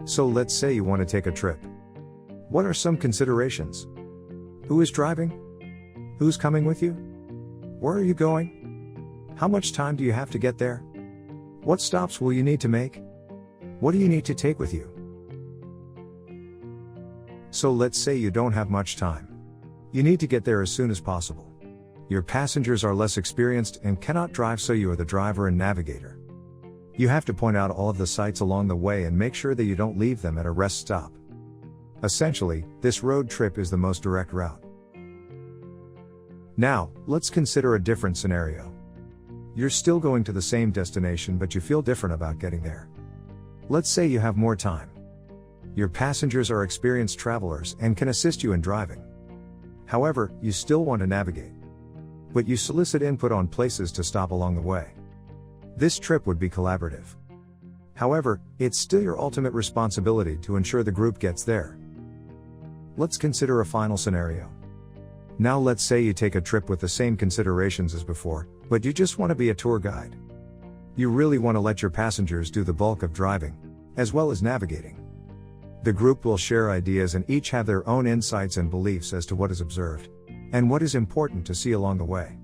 So let's say you want to take a trip. What are some considerations? Who is driving? Who's coming with you? Where are you going? How much time do you have to get there? What stops will you need to make? What do you need to take with you? So let's say you don't have much time. You need to get there as soon as possible. Your passengers are less experienced and cannot drive, so you are the driver and navigator. You have to point out all of the sights along the way and make sure that you don't leave them at a rest stop. Essentially, this road trip is the most direct route. Now, let's consider a different scenario. You're still going to the same destination, but you feel different about getting there. Let's say you have more time. Your passengers are experienced travelers and can assist you in driving. However, you still want to navigate. But you solicit input on places to stop along the way. This trip would be collaborative. However, it's still your ultimate responsibility to ensure the group gets there. Let's consider a final scenario. Now let's say you take a trip with the same considerations as before, but you just want to be a tour guide. You really want to let your passengers do the bulk of driving, as well as navigating. The group will share ideas and each have their own insights and beliefs as to what is observed, and what is important to see along the way.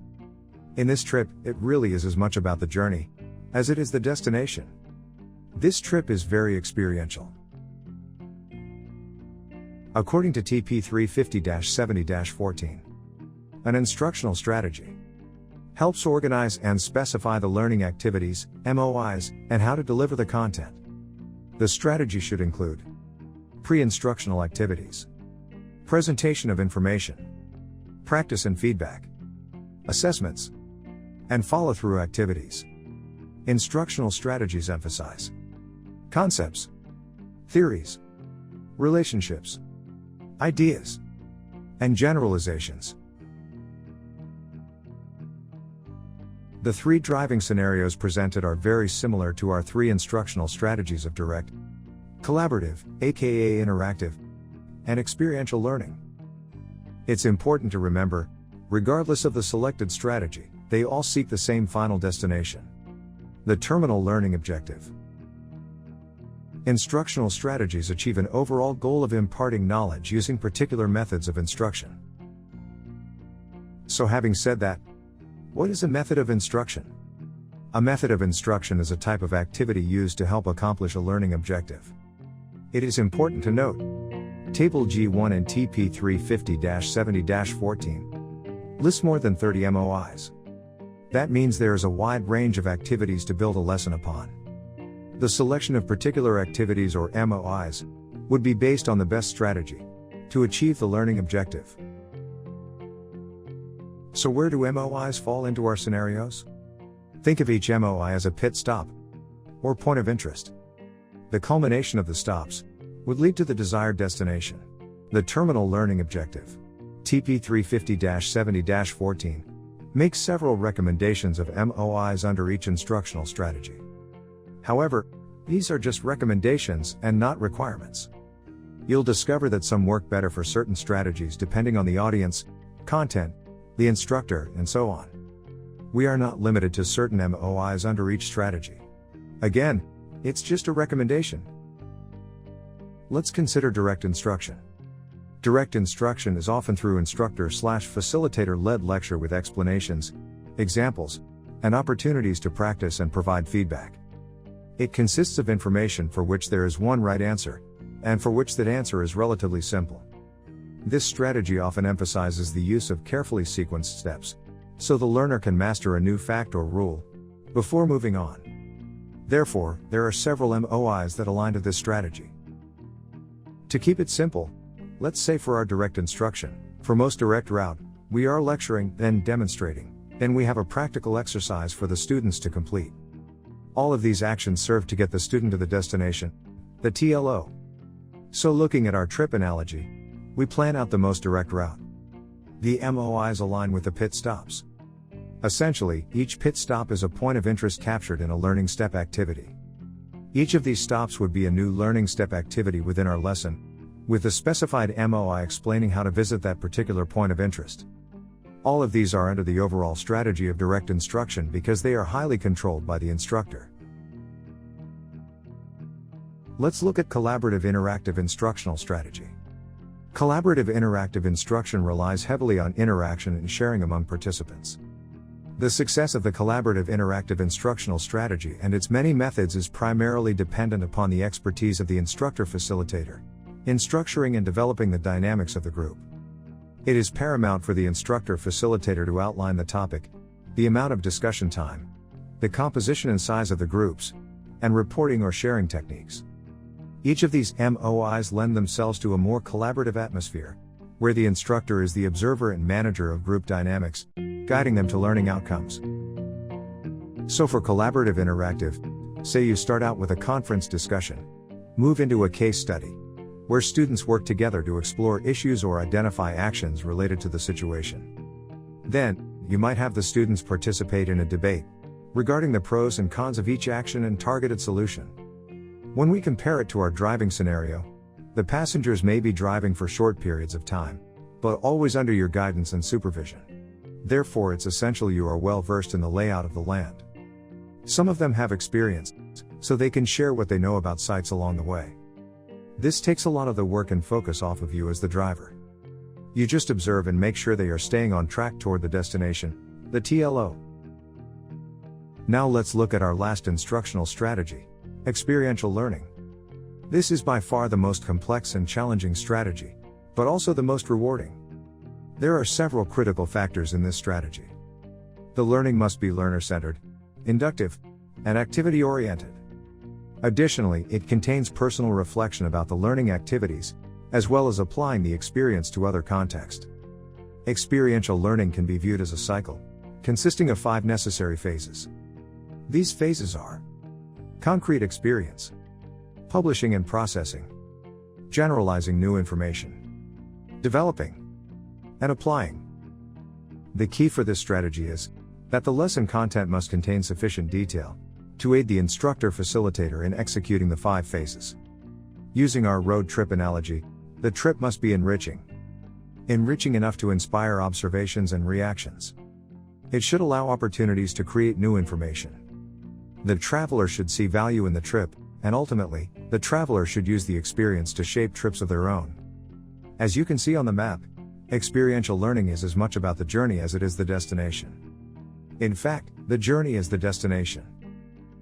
In this trip, it really is as much about the journey as it is the destination. This trip is very experiential. According to TP 350-70-14, an instructional strategy helps organize and specify the learning activities, MOIs, and how to deliver the content. The strategy should include pre-instructional activities, presentation of information, practice and feedback, assessments, and follow-through activities. Instructional strategies emphasize concepts, theories, relationships, ideas, and generalizations. The three driving scenarios presented are very similar to our three instructional strategies of direct, collaborative, aka interactive, and experiential learning. It's important to remember, regardless of the selected strategy, they all seek the same final destination: the terminal learning objective. Instructional strategies achieve an overall goal of imparting knowledge using particular methods of instruction. So having said that, what is a method of instruction? A method of instruction is a type of activity used to help accomplish a learning objective. It is important to note, Table G1 in TP 350-70-14 lists more than 30 MOIs. That means there is a wide range of activities to build a lesson upon. The selection of particular activities or MOIs would be based on the best strategy to achieve the learning objective. So where do MOIs fall into our scenarios? Think of each MOI as a pit stop or point of interest. The culmination of the stops would lead to the desired destination, the terminal learning objective. TP 350-70-14 makes several recommendations of MOIs under each instructional strategy. However, these are just recommendations and not requirements. You'll discover that some work better for certain strategies depending on the audience, content, the instructor, and so on. We are not limited to certain MOIs under each strategy. Again, it's just a recommendation. Let's consider direct instruction. Direct instruction is often through instructor/facilitator-led lecture with explanations, examples, and opportunities to practice and provide feedback. It consists of information for which there is one right answer, and for which that answer is relatively simple. This strategy often emphasizes the use of carefully sequenced steps, so the learner can master a new fact or rule before moving on. Therefore, there are several MOIs that align to this strategy. To keep it simple, let's say for our direct instruction, for most direct route, we are lecturing, then demonstrating, then we have a practical exercise for the students to complete. All of these actions serve to get the student to the destination, the TLO. So looking at our trip analogy, we plan out the most direct route. The MOIs align with the pit stops. Essentially, each pit stop is a point of interest captured in a learning step activity. Each of these stops would be a new learning step activity within our lesson, with the specified MOI explaining how to visit that particular point of interest. All of these are under the overall strategy of direct instruction because they are highly controlled by the instructor. Let's look at collaborative interactive instructional strategy. Collaborative interactive instruction relies heavily on interaction and sharing among participants. The success of the collaborative interactive instructional strategy and its many methods is primarily dependent upon the expertise of the instructor-facilitator, in structuring and developing the dynamics of the group. It is paramount for the instructor-facilitator to outline the topic, the amount of discussion time, the composition and size of the groups, and reporting or sharing techniques. Each of these MOIs lend themselves to a more collaborative atmosphere, where the instructor is the observer and manager of group dynamics, guiding them to learning outcomes. So for collaborative interactive, say you start out with a conference discussion, move into a case study, where students work together to explore issues or identify actions related to the situation. Then, you might have the students participate in a debate, regarding the pros and cons of each action and targeted solution. When we compare it to our driving scenario, the passengers may be driving for short periods of time, but always under your guidance and supervision. Therefore, it's essential you are well versed in the layout of the land. Some of them have experience, so they can share what they know about sites along the way. This takes a lot of the work and focus off of you as the driver. You just observe and make sure they are staying on track toward the destination, the TLO. Now let's look at our last instructional strategy, experiential learning. This is by far the most complex and challenging strategy, but also the most rewarding. There are several critical factors in this strategy. The learning must be learner-centered, inductive, and activity-oriented. Additionally, it contains personal reflection about the learning activities, as well as applying the experience to other contexts. Experiential learning can be viewed as a cycle, consisting of 5 necessary phases. These phases are: concrete experience, publishing and processing, generalizing new information, developing, and applying. The key for this strategy is that the lesson content must contain sufficient detail to aid the instructor-facilitator in executing the 5 phases. Using our road trip analogy, the trip must be enriching. Enriching enough to inspire observations and reactions. It should allow opportunities to create new information. The traveler should see value in the trip, and ultimately, the traveler should use the experience to shape trips of their own. As you can see on the map, experiential learning is as much about the journey as it is the destination. In fact, the journey is the destination.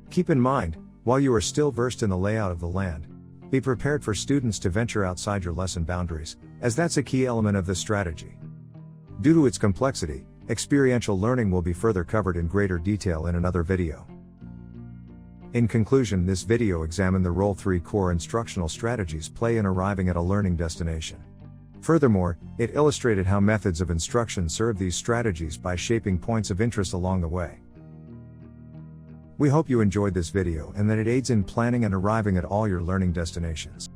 Keep in mind, while you are still versed in the layout of the land, be prepared for students to venture outside your lesson boundaries, as that's a key element of this strategy. Due to its complexity, experiential learning will be further covered in greater detail in another video. In conclusion, this video examined the role 3 core instructional strategies play in arriving at a learning destination. Furthermore, it illustrated how methods of instruction serve these strategies by shaping points of interest along the way. We hope you enjoyed this video and that it aids in planning and arriving at all your learning destinations.